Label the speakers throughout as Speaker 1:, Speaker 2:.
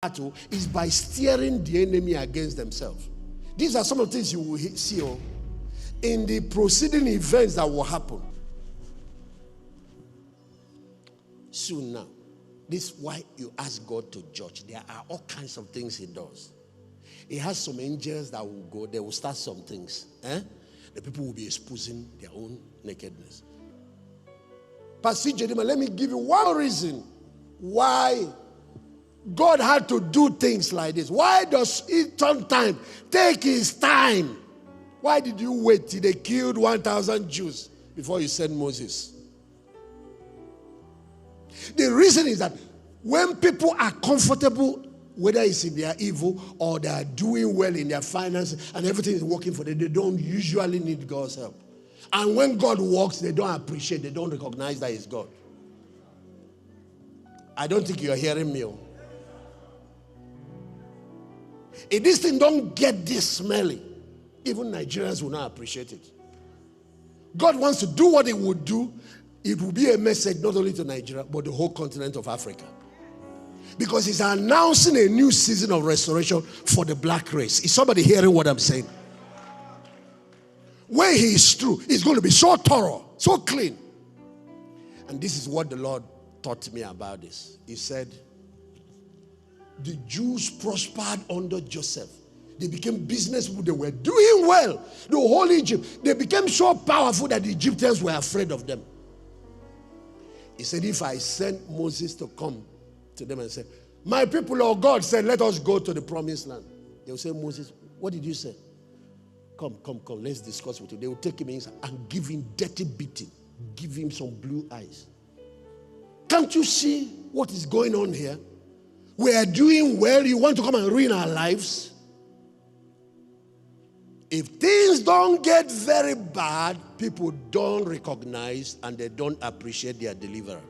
Speaker 1: battle is by steering the enemy against themselves. These are some of the things you will see in the preceding events that will happen. Soon now. This is why you ask God to judge. There are all kinds of things he does. He has some angels that will go, they will start some things. The people will be exposing their own nakedness. Pastor Judgement, let me give you one reason why God had to do things like this. Why does he sometimes take his time? Why did you wait till they killed 1,000 Jews before you sent Moses? The reason is that when people are comfortable, whether it's in their evil or they are doing well in their finances and everything is working for them, they don't usually need God's help. And when God works, they don't appreciate, they don't recognize that it's God. I don't think you're hearing me. If this thing don't get this smelly, even Nigerians will not appreciate it. God wants to do what he would do. It will be a message not only to Nigeria, but the whole continent of Africa. Because he's announcing a new season of restoration for the black race. Is somebody hearing what I'm saying? When he is true, it's going to be so thorough, so clean. And this is what the Lord taught me about this. He said, the Jews prospered under Joseph. They became businessmen. They were doing well. The whole Egypt, they became so powerful that the Egyptians were afraid of them. He said, if I send Moses to come to them and say, my people or God said, let us go to the promised land. They will say, Moses, what did you say? Come, let's discuss with you. They will take him inside and give him dirty beating. Give him some blue eyes. Can't you see what is going on here? We are doing well. You want to come and ruin our lives? If things don't get very bad, people don't recognize and they don't appreciate their deliverer.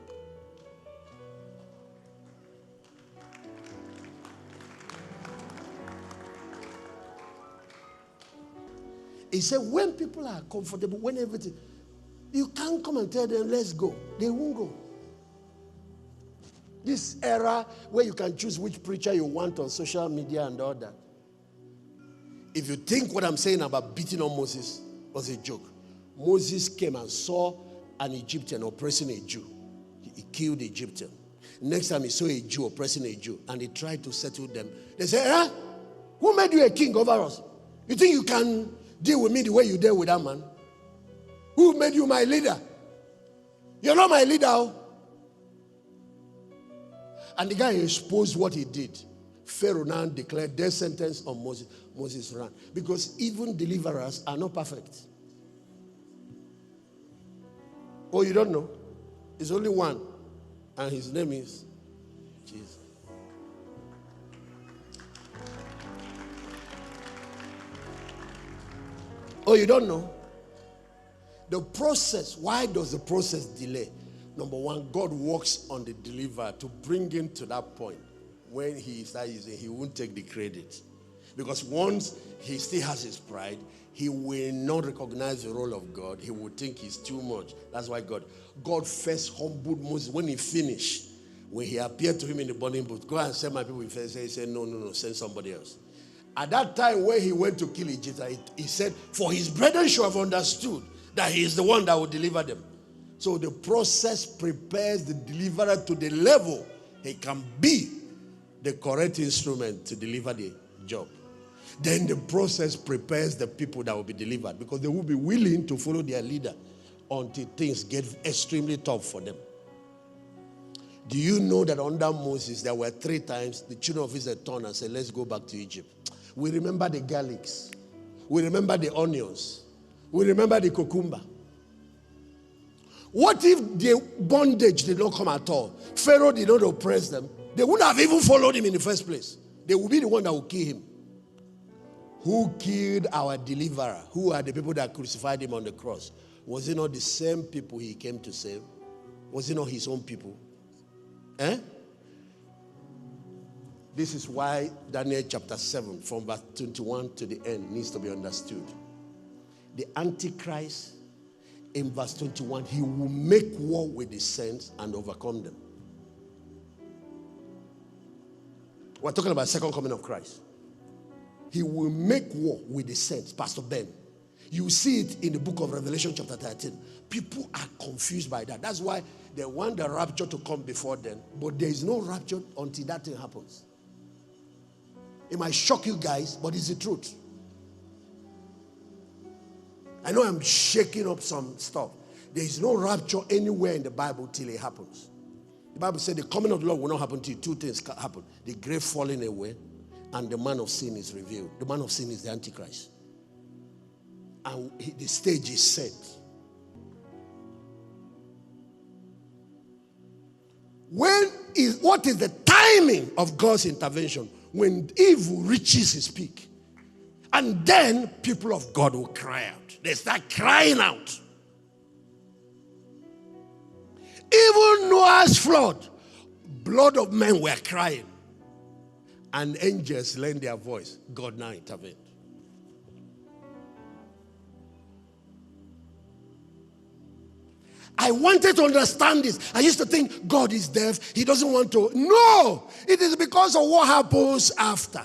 Speaker 1: He said, when people are comfortable, when everything, you can't come and tell them, let's go. They won't go. This era where you can choose which preacher you want on social media and all that. If you think what I'm saying about beating on Moses was a joke, Moses came and saw an Egyptian oppressing a Jew. He killed the Egyptian. Next time he saw a Jew oppressing a Jew and he tried to settle them. They said, who made you a king over us? You think you can deal with me the way you deal with that man? Who made you my leader? You're not my leader. And the guy exposed what he did. Pharaoh now declared death sentence on Moses. Moses ran. Because even deliverers are not perfect. Oh, you don't know? There's only one. And his name is Jesus. Oh, you don't know? The process, why does the process delay? Number one, God works on the deliverer to bring him to that point. When he starts using, he won't take the credit. Because once he still has his pride, he will not recognize the role of God. He will think he's too much. That's why God first humbled Moses. When he finished, when he appeared to him in the burning bush, go and send my people. He said, no, send somebody else. At that time when he went to kill Egypt, he said, for his brethren should have understood that he is the one that will deliver them. So the process prepares the deliverer to the level he can be the correct instrument to deliver the job. Then the process prepares the people that will be delivered because they will be willing to follow their leader until things get extremely tough for them. Do you know that under Moses there were 3 times the children of Israel turned and said, let's go back to Egypt. We remember the garlics. We remember the onions. We remember the cucumber. What if the bondage did not come at all? Pharaoh did not oppress them. They wouldn't have even followed him in the first place. They would be the one that would kill him. Who killed our deliverer? Who are the people that crucified him on the cross? Was it not the same people he came to save? Was it not his own people? This is why Daniel chapter 7 from verse 21 to the end needs to be understood. The Antichrist, in verse 21, he will make war with the saints and overcome them. We're talking about second coming of Christ. He will make war with the saints, Pastor Ben. You see it in the book of Revelation chapter 13. People are confused by that. That's why they want the rapture to come before then. But there is no rapture until that thing happens. It might shock you guys, but it's the truth. I know I'm shaking up some stuff. There is no rapture anywhere in the Bible till it happens. The Bible said the coming of the Lord will not happen till two things happen. The grave falling away and the man of sin is revealed. The man of sin is the Antichrist. And the stage is set. What is the timing of God's intervention? When evil reaches its peak. And then people of God will cry out. They start crying out. Even Noah's flood, blood of men were crying. And angels lent their voice. God now intervened. I wanted to understand this. I used to think God is deaf. He doesn't want to. No! It is because of what happens after.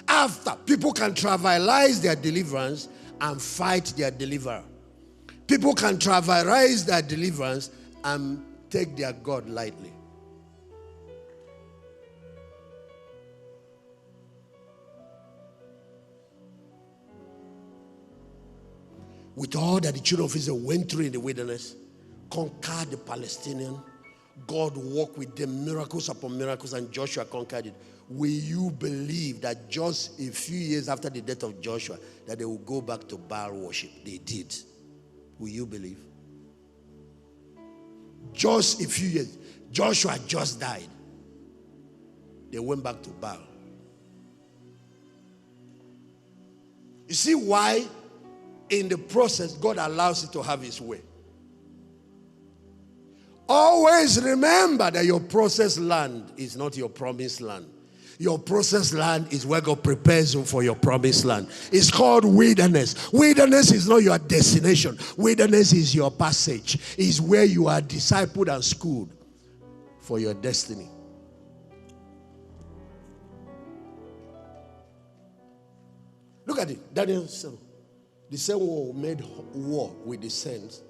Speaker 1: After, people can trivialize their deliverance and fight their deliverer. People can trivialize their deliverance and take their God lightly. With all that the children of Israel went through in the wilderness, conquered the Palestinian, God walked with them miracles upon miracles, and Joshua conquered it. Will you believe that just a few years after the death of Joshua, that they will go back to Baal worship? They did. Will you believe? Just a few years. Joshua just died. They went back to Baal. You see why in the process God allows it to have his way? Always remember that your processed land is not your promised land. Your processed land is where God prepares you for your promised land. It's called wilderness. Wilderness is not your destination. Wilderness is your passage. It's where you are discipled and schooled for your destiny. Look at it. Daniel 7. The same one made war with the saints.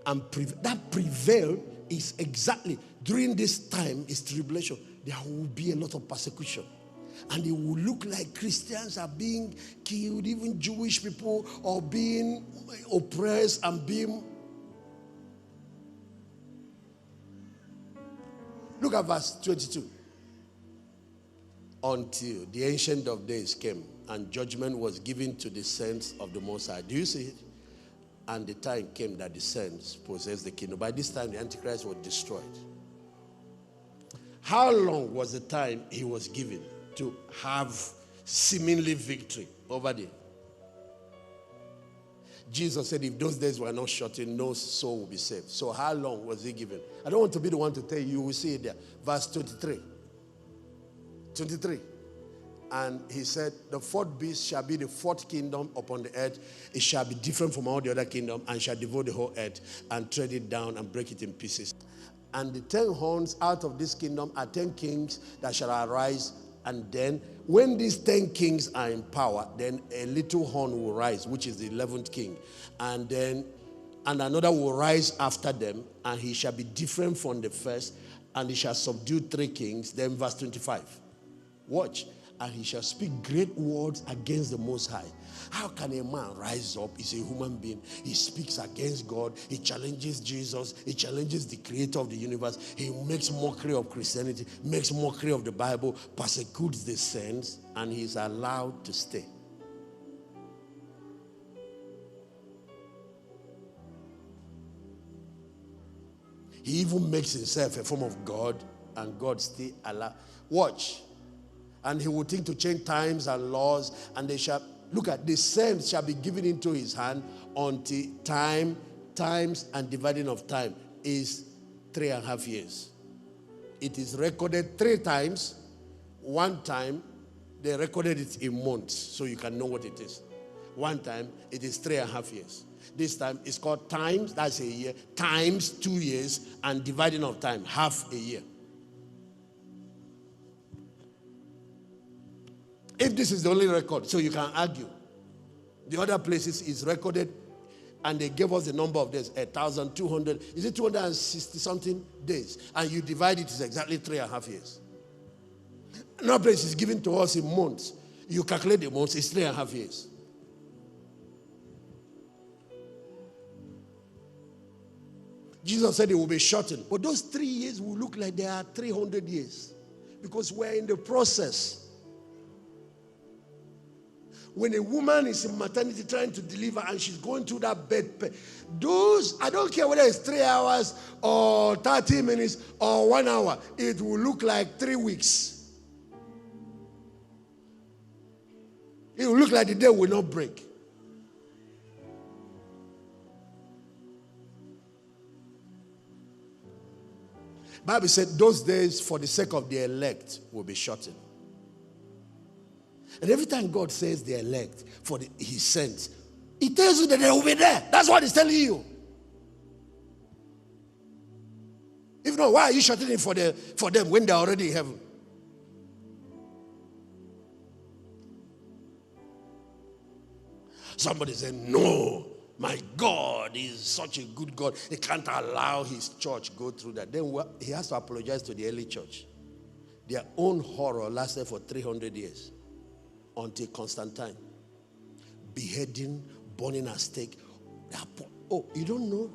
Speaker 1: And that prevailed is exactly during this time is tribulation. There will be a lot of persecution. And it will look like Christians are being killed, even Jewish people are being oppressed and being... Look at verse 22. Until the Ancient of Days came and judgment was given to the saints of the Most High. Do you see it? And the time came that the saints possessed the kingdom. By this time, the Antichrist was destroyed. How long was the time he was given to have seemingly victory over the... Jesus said if those days were not shortened, no soul will be saved. So how long was he given? I don't want to be the one to tell you. You will see it there. Verse 23. 23. And he said, the fourth beast shall be the fourth kingdom upon the earth. It shall be different from all the other kingdoms and shall devour the whole earth and tread it down and break it in pieces. And the 10 horns out of this kingdom are 10 kings that shall arise. And then when these 10 kings are in power, then a little horn will rise, which is the 11th king. And another will rise after them, and he shall be different from the first, and he shall subdue 3 kings. Then verse 25. Watch. And he shall speak great words against the Most High. How can a man rise up? He's a human being. He speaks against God. He challenges Jesus. He challenges the creator of the universe. He makes mockery of Christianity, makes mockery of the Bible, persecutes the saints, and he's allowed to stay. He even makes himself a form of God, and God still allows. Watch. And he will think to change times and laws, and they shall, look at, the saints shall be given into his hand until times and dividing of time is 3.5 years. It is recorded 3 times. One time, they recorded it in months, so you can know what it is. One time, it is 3.5 years. This time, it's called times, that's a year, times 2 years, and dividing of time, half a year. If this is the only record, so you can argue. The other places is recorded, and they gave us the number of days, 1,200. Is it 260 something days? And you divide it, it's exactly 3.5 years. Another place is given to us in months. You calculate the months, it's 3.5 years. Jesus said it will be shortened. But those 3 years will look like they are 300 years. Because we're in the process. When a woman is in maternity trying to deliver and she's going through that bed pain, those, I don't care whether it's 3 hours or 30 minutes or 1 hour, it will look like 3 weeks. It will look like the day will not break. Bible said those days for the sake of the elect will be shortened. And every time God says the elect for his saints, he tells you that they will be there. That's what he's telling you. If not, why are you shortening for them when they're already in heaven? Somebody said, no, my God is such a good God. He can't allow his church go through that. Then he has to apologize to the early church. Their own horror lasted for 300 years. Until Constantine. Beheading, burning at stake. Oh, you don't know?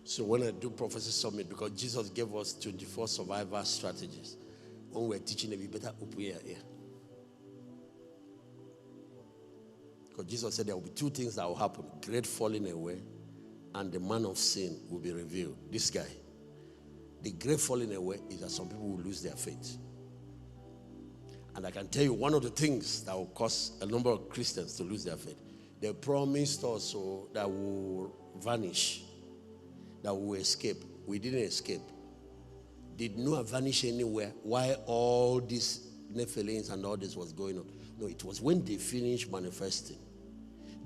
Speaker 1: So when I do Prophecy Summit, because Jesus gave us 24 survival strategies. When we're teaching them, we better open your ear. Because Jesus said there will be 2 things that will happen. Great falling away and the man of sin will be revealed. This guy. The great falling away is that some people will lose their faith. And I can tell you one of the things that will cause a number of Christians to lose their faith. They promised also that will vanish. That will escape. We didn't escape. Did Noah vanish anywhere? Why all these Nephilims and all this was going on? No, it was when they finished manifesting,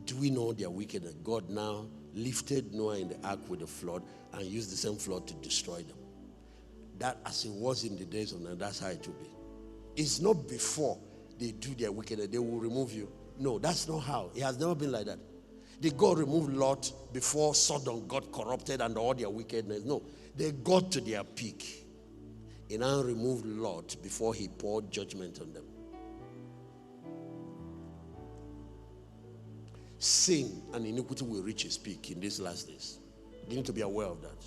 Speaker 1: doing all their wickedness. God now lifted Noah in the ark with the flood and used the same flood to destroy them. That as it was in the days of Noah, that's how it will be. It's not before they do their wickedness, they will remove you. No, that's not how. It has never been like that. Did God remove Lot before Sodom got corrupted and all their wickedness? No, they got to their peak. He now removed Lot before he poured judgment on them. Sin and iniquity will reach its peak in these last days. You need to be aware of that.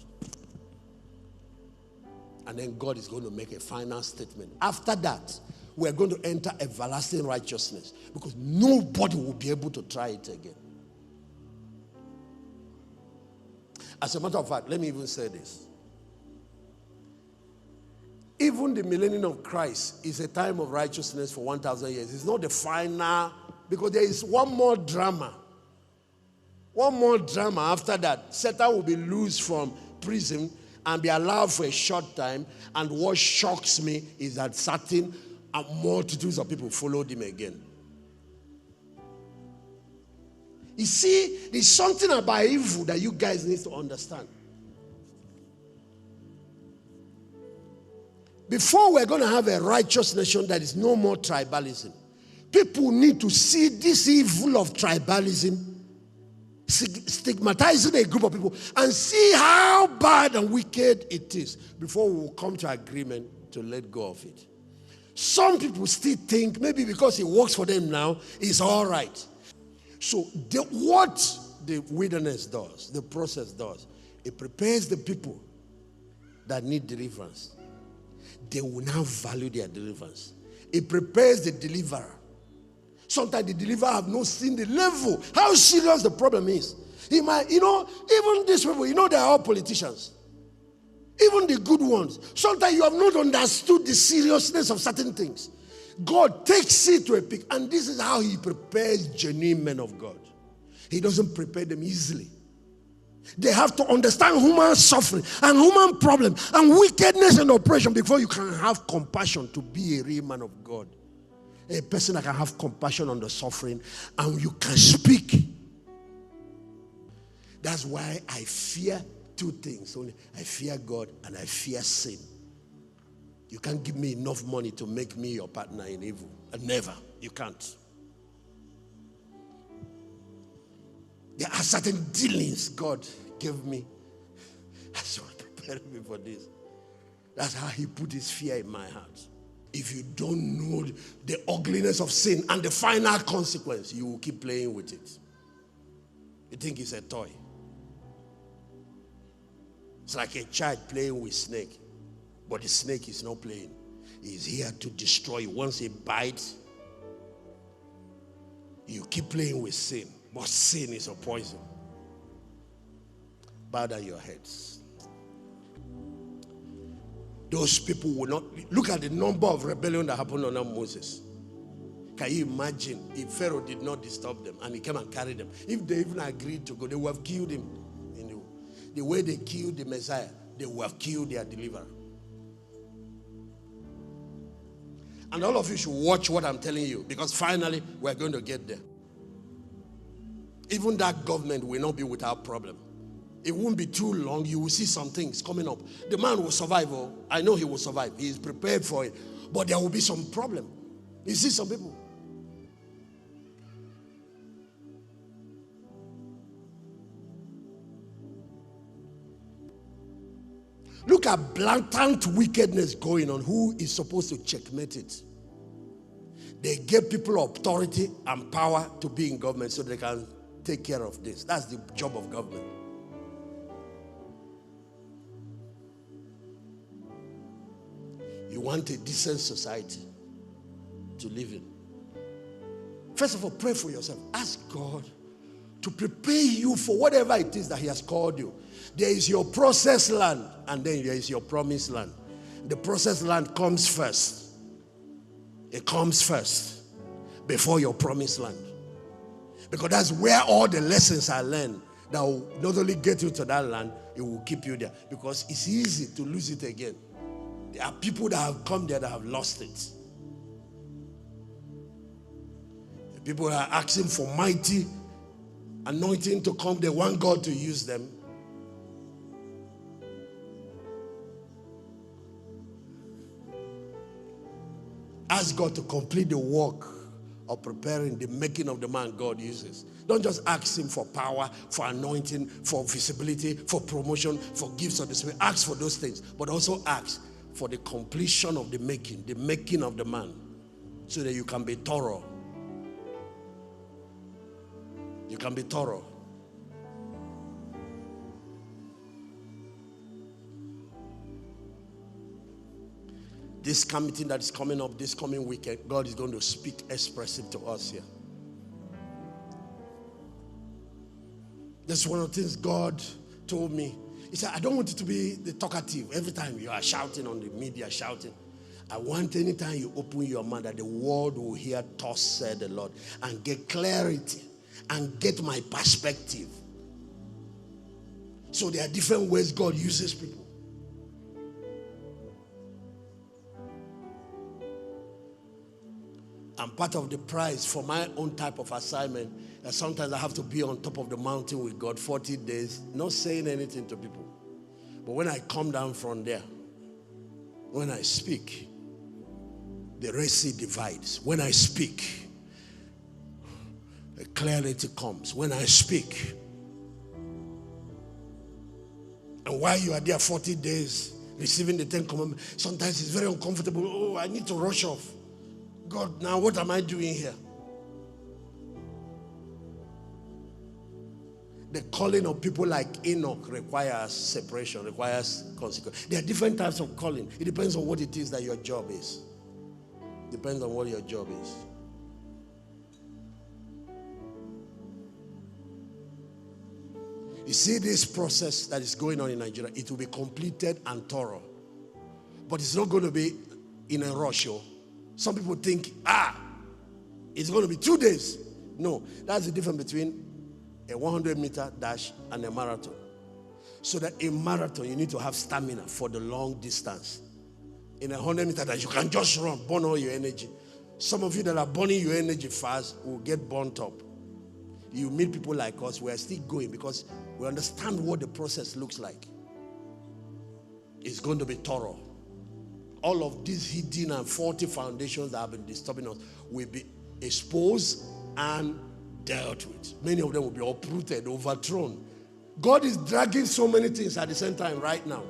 Speaker 1: And then God is going to make a final statement. After that, we're going to enter everlasting righteousness because nobody will be able to try it again. As a matter of fact, let me even say this. Even the millennium of Christ is a time of righteousness for 1,000 years. It's not the final, because there is one more drama. One more drama after that. Satan will be loose from prison and be allowed for a short time. And what shocks me is that certain multitudes of people followed him again. You see, there's something about evil that you guys need to understand. Before we're going to have a righteous nation that is no more tribalism, people need to see this evil of tribalism, stigmatizing a group of people, and see how bad and wicked it is before we will come to agreement to let go of it. Some people still think maybe because it works for them now, it's all right. So what the wilderness does, the process does, it prepares the people that need deliverance. They will now value their deliverance. It prepares the deliverer. Sometimes the deliverer have not seen the level, how serious the problem is. He might, even these people, they're all politicians. Even the good ones. Sometimes you have not understood the seriousness of certain things. God takes it to a peak, and this is how he prepares genuine men of God. He doesn't prepare them easily. They have to understand human suffering and human problem and wickedness and oppression before you can have compassion to be a real man of God. A person that can have compassion on the suffering and you can speak. That's why I fear two things only. I fear God and I fear sin. You can't give me enough money to make me your partner in evil. Never. You can't. There are certain dealings God gave me. That's what prepared me for this. That's how he put his fear in my heart. If you don't know the ugliness of sin and the final consequence, you will keep playing with it. You think it's a toy. It's like a child playing with snake. But the snake is not playing. He's here to destroy you. Once he bites, you keep playing with sin. But sin is a poison. Bow down your heads. Those people will not. Look at the number of rebellion that happened under Moses. Can you imagine if Pharaoh did not disturb them and he came and carried them? If they even agreed to go, they would have killed him. The way they killed the Messiah, they would have killed their deliverer. And all of you should watch what I'm telling you, because finally we're going to get there. Even that government will not be without problem. It won't be too long. You will see some things coming up. The man will survive. Oh, I know he will survive. He is prepared for it. But there will be some problem. You see some people. Look at blatant wickedness going on. Who is supposed to checkmate it? They gave people authority and power to be in government so they can take care of this. That's the job of government. You want a decent society to live in. First of all, pray for yourself. Ask God to prepare you for whatever it is that he has called you. There is your processed land, and then there is your promised land. The processed land comes first. It comes first before your promised land. Because that's where all the lessons are learned that will not only get you to that land, it will keep you there. Because it's easy to lose it again. There are people that have come there that have lost it. People are asking for mighty anointing to come. They want God to use them. Ask God to complete the work of preparing the making of the man God uses. Don't just ask him for power, for anointing, for visibility, for promotion, for gifts of the Spirit. Ask for those things, but also ask for the completion of the making of the man, so that you can be thorough. You can be thorough. This meeting that is coming up this coming weekend, God is going to speak expressive to us here. That's one of the things God told me. He said, I don't want you to be the talkative. Every time you are shouting on the media, shouting. I want anytime you open your mouth that the world will hear, thus said the Lord, and get clarity and get my perspective. So there are different ways God uses people. And part of the prize for my own type of assignment, that sometimes I have to be on top of the mountain with God 40 days, not saying anything to people. But when I come down from there, when I speak, the Red Sea divides. When I speak, a clarity comes. When I speak, and while you are there 40 days receiving the 10 commandments, sometimes it's very uncomfortable. Oh, I need to rush off. God, now what am I doing here? The calling of people like Enoch requires separation, requires consequence. There are different types of calling. It depends on what it is that your job is. Depends on what your job is. You see this process that is going on in Nigeria, it will be completed and thorough. But it's not going to be in a rush. Some people think, it's going to be 2 days. No, that's the difference between a 100-meter dash and a marathon. So that in marathon, you need to have stamina for the long distance. In 100 meters, you can just run, burn all your energy. Some of you that are burning your energy fast will get burnt up. You meet people like us, we are still going because we understand what the process looks like. It's going to be thorough. All of these hidden and faulty foundations that have been disturbing us will be exposed and dealt with. Many of them will be uprooted, overthrown. God is dragging so many things at the same time right now.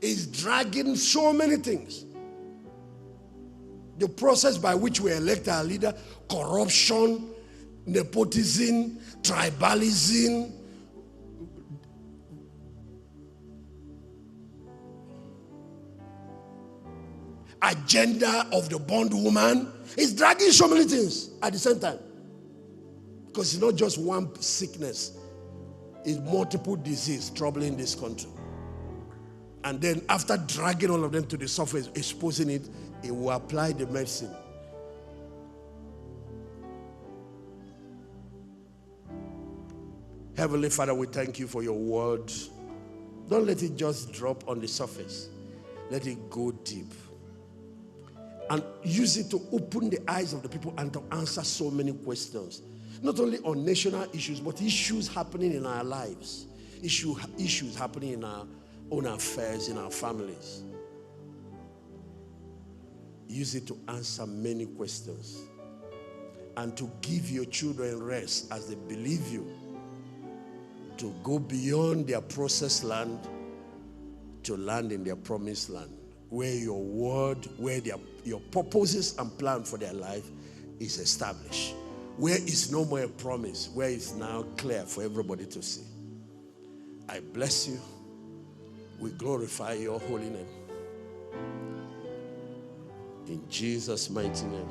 Speaker 1: He's dragging so many things. The process by which we elect our leader, corruption, nepotism, tribalism, agenda of the bondwoman, is dragging so many things at the same time. Because it's not just one sickness, it's multiple disease troubling this country. And then after dragging all of them to the surface, exposing it, it will apply the medicine. Heavenly Father, we thank you for your word. Don't let it just drop on the surface. Let it go deep. And use it to open the eyes of the people and to answer so many questions. Not only on national issues, but issues happening in our lives. Issues happening in our own affairs, in our families. Use it to answer many questions. And to give your children rest as they believe you. To go beyond their processed land to land in their promised land. Where your word, where your purposes and plan for their life is established. Where it's no more a promise, where it's now clear for everybody to see. I bless you. We glorify your holy name. In Jesus' mighty name.